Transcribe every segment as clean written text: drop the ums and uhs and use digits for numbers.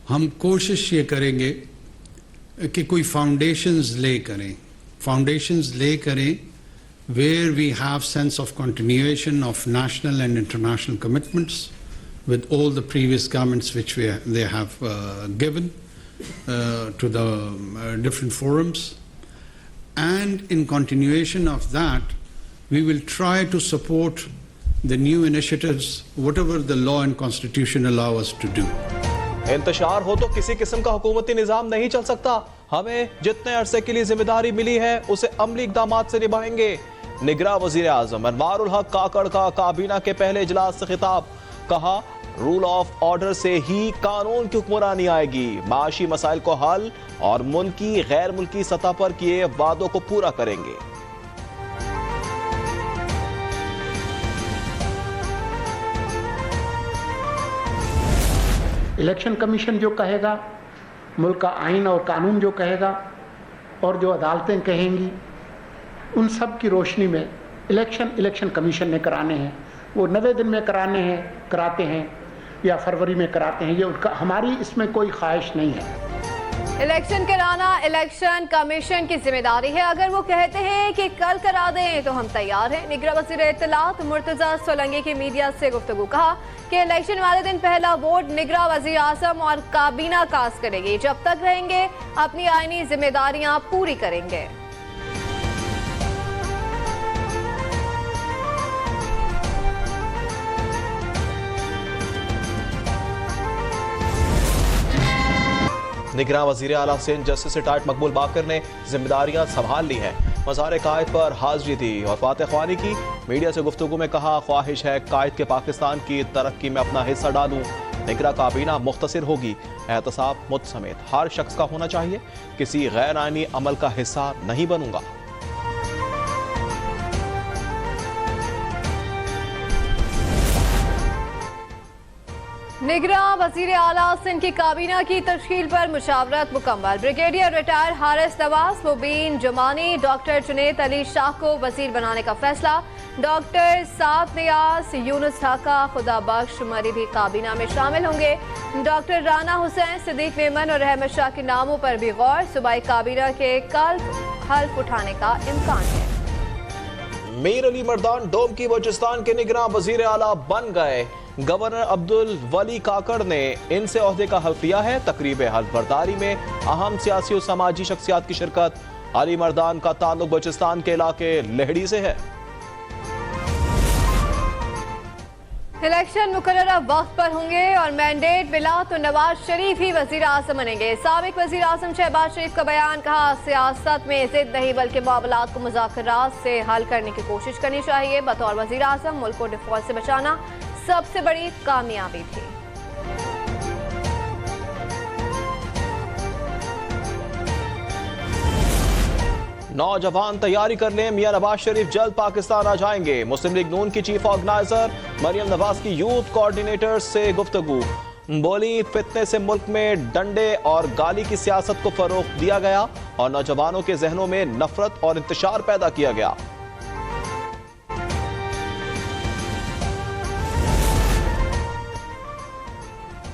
हम कोशिश ये करेंगे कि कोई फाउंडेशंस ले करें where we have sense of continuation of national and international commitments with all the previous governments which they have given to the different forums. And in continuation of that, we will try to support the new initiatives, whatever the law and constitution allow us to do. इंतशार हो तो किसी किस्म का हुकूमती निजाम नहीं चल सकता। हमें जितने अरसे के लिए जिम्मेदारी मिली है उसे अमली इक़दामात से निभाएंगे। निगरां वज़ीर आज़म अनवारुल हक काकड़ का काबीना के पहले इजलास से खिताब, कहा रूल ऑफ ऑर्डर से ही कानून की हुक्मरानी आएगी, माशी मसाइल को हल और मुल्की गैर मुल्की सतह पर किए वादों को पूरा करेंगे। इलेक्शन कमीशन जो कहेगा, मुल्क का आइन और कानून जो कहेगा और जो अदालतें कहेंगी, उन सब की रोशनी में इलेक्शन कमीशन ने कराने हैं। वो 90 दिन में कराते हैं या फरवरी में कराते हैं, ये उनका, हमारी इसमें कोई ख्वाहिश नहीं है। इलेक्शन कराना इलेक्शन कमीशन की जिम्मेदारी है। अगर वो कहते हैं कि कल करा दें तो हम तैयार हैं। निगरां वज़ीर इत्तलात मुर्तज़ा सोलंकी की मीडिया से गुफ्तगू, कहा कि इलेक्शन वाले दिन पहला वोट निगरां वज़ीर आज़म और काबीना कास्ट करेगी। जब तक रहेंगे अपनी आईनी जिम्मेदारियां पूरी करेंगे। निगरां वज़ीर आला सिंध जस्टिस रिटायर्ड मकबूल बाकर ने जिम्मेदारियां संभाल ली हैं। मज़ार कायद पर हाजिरी दी और फातह ख्वानी की। मीडिया से गुफ्तगू में कहा, ख्वाहिश है कायद के पाकिस्तान की तरक्की में अपना हिस्सा डालूं। निगरां काबीना मुख्तसर होगी, एहतसाब मुझ समेत हर शख्स का होना चाहिए, किसी गैर आईनी अमल का हिस्सा नहीं बनूंगा। निगरां वज़ीर आला सिंध की काबीना की तश्कील पर मुशावरत मुकम्मल। ब्रिगेडियर रिटायर हारिस नवाज, मुबीन जुमानी, डॉक्टर जुनैद अली शाह को वजीर बनाने का फैसला। डॉक्टर साद नियाज, यूनुस ढाका, खुदा बख्श मरी भी काबीना में शामिल होंगे। डॉक्टर राना हुसैन, सिद्दीक मेमन और रहमत शाह के नामों पर भी गौर। सूबाई काबीना के कल हल्फ उठाने का इम्कान है। मीर अली मर्दान डोम की बलूचिस्तान के निगरां वज़ीर आला बन गए। गवर्नर अब्दुल वली काकड़ ने इनसे ओहदे का हल्फ लिया है। तकरीब हल्फ बर्दारी में अहम सियासी और समाजी शख्सियात की शिरकत। अली मर्दान का ताल्लुक बलूचिस्तान के इलाके लेहड़ी से है। इलेक्शन मुकर्ररा वक्त पर होंगे और मैंडेट मिला तो नवाज शरीफ ही वजीर आज़म बनेंगे। साबिक वजीर आज़म शहबाज शरीफ का बयान, कहा सियासत में जिद नहीं बल्कि मामलात को मुज़ाकरात से हल करने की कोशिश करनी चाहिए। बतौर वजीर आज़म मुल्क को डिफॉल्ट से बचाना सबसे बड़ी कामयाबी थी। नौजवान तैयारी कर लें, मियां नवाज शरीफ जल्द पाकिस्तान आ जाएंगे। मुस्लिम लीग नून की चीफ ऑर्गेनाइजर मरियम नवाज की यूथ कोऑर्डिनेटर से गुफ्तगू, बोली फितने से मुल्क में डंडे और गाली की सियासत को फरोग दिया गया और नौजवानों के जहनों में नफरत और इंतशार पैदा किया गया।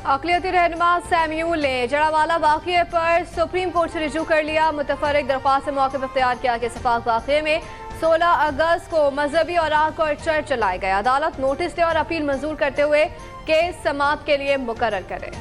अक़लियती रहनुमा सैम्यूल ने जड़ावाला वाक़ये पर सुप्रीम कोर्ट से रिजू कर लिया। मुतफर्रिक दरख्वास्त से मौक़िफ़ इख्तियार किया कि सफाक वाक़ये में 16 अगस्त को मजहबी औराक और चर्च चलाए गए। अदालत नोटिस दे और अपील मंजूर करते हुए केस समाअत के लिए मुकर्रर करे।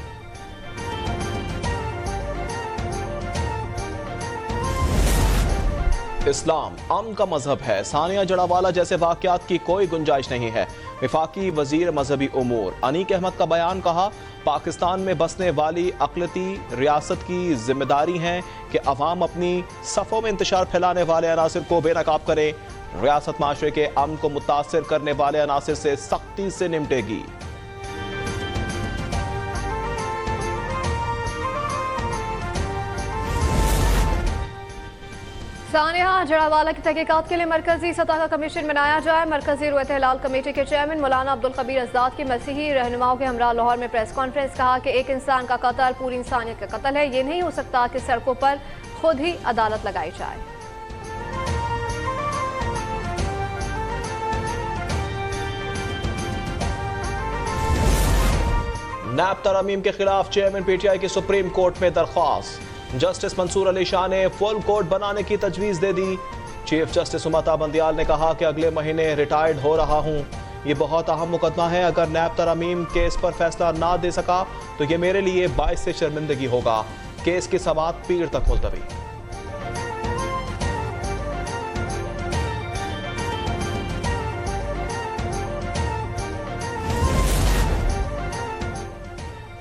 इस्लाम अमन का मजहब है, सानिया जड़ावाला जैसे वाक़यात की कोई गुंजाइश नहीं है। वफाकी वजीर मजहबी उमूर अनीक अहमद का बयान, कहा पाकिस्तान में बसने वाली अक़लियती रियासत की जिम्मेदारी है कि अवाम अपनी सफ़ों में इंतशार फैलाने वाले अनासिर को बेनकाब करे। रियासत माशरे के अमन को मुतासिर करने वाले अनासिर से सख्ती से निपटेगी। सानिया जड़ावाला की तहकीकात के लिए मरकजी सतह का कमीशन बनाया जाए। मरकजी रूयत हिलाल कमेटी के चेयरमैन मौलाना अब्दुल कबीर अज़दाद की मसीही रहनुमाओं के हमरा लाहौर में प्रेस कॉन्फ्रेंस, कहा कि एक इंसान का कत्ल पूरी इंसानियत का कत्ल है। ये नहीं हो सकता कि सड़कों पर खुद ही अदालत लगाई जाए। नैब तरमीम के खिलाफ चेयरमैन पीटीआई की सुप्रीम कोर्ट में दरख्वास्त। जस्टिस मंसूर अली शाह ने फुल कोर्ट बनाने की तजवीज दे दी। चीफ जस्टिस उमता बंदियाल ने कहा कि अगले महीने रिटायर्ड हो रहा हूं, ये बहुत अहम मुकदमा है। अगर नैब तरमीम केस पर फैसला ना दे सका तो ये मेरे लिए बाइस से शर्मिंदगी होगा। केस की समाअत पीर तक मुलतवी।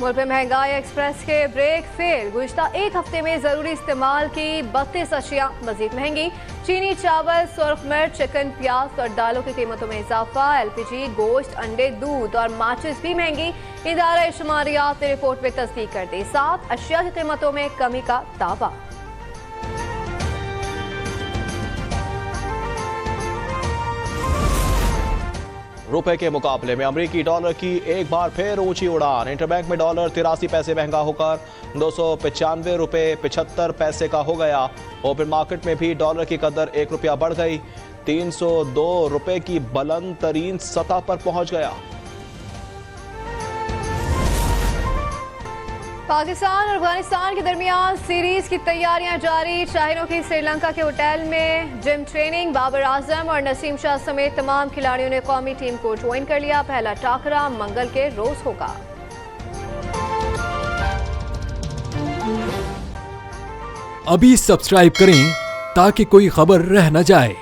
मुल्क में महंगाई एक्सप्रेस के ब्रेक फेल। गुज़िश्ता एक हफ्ते में जरूरी इस्तेमाल की 32 अशिया मजीद महंगी। चीनी, चावल, सुर्ख मिर्च, चिकन, प्याज और दालों की कीमतों में इजाफा। LPG, गोश्त, अंडे, दूध और माचिस भी महंगी। इदारा शुमारियात ने रिपोर्ट में तस्दीक कर दी। 7 अशिया की कीमतों में कमी का दावा। रुपए के मुकाबले में अमेरिकी डॉलर की एक बार फिर ऊंची उड़ान। इंटरबैंक में डॉलर 83 पैसे महंगा होकर 295 रुपए 75 पैसे का हो गया। ओपन मार्केट में भी डॉलर की कदर 1 रुपया बढ़ गई, 302 रुपए की बुलंद तरीन सतह पर पहुंच गया। पाकिस्तान और अफगानिस्तान के दरमियान सीरीज की तैयारियां जारी। शाहिनों की श्रीलंका के होटल में जिम ट्रेनिंग। बाबर आजम और नसीम शाह समेत तमाम खिलाड़ियों ने कौमी टीम को ज्वाइन कर लिया। पहला टाकरा मंगल के रोज होगा। अभी सब्सक्राइब करें ताकि कोई खबर रह न जाए।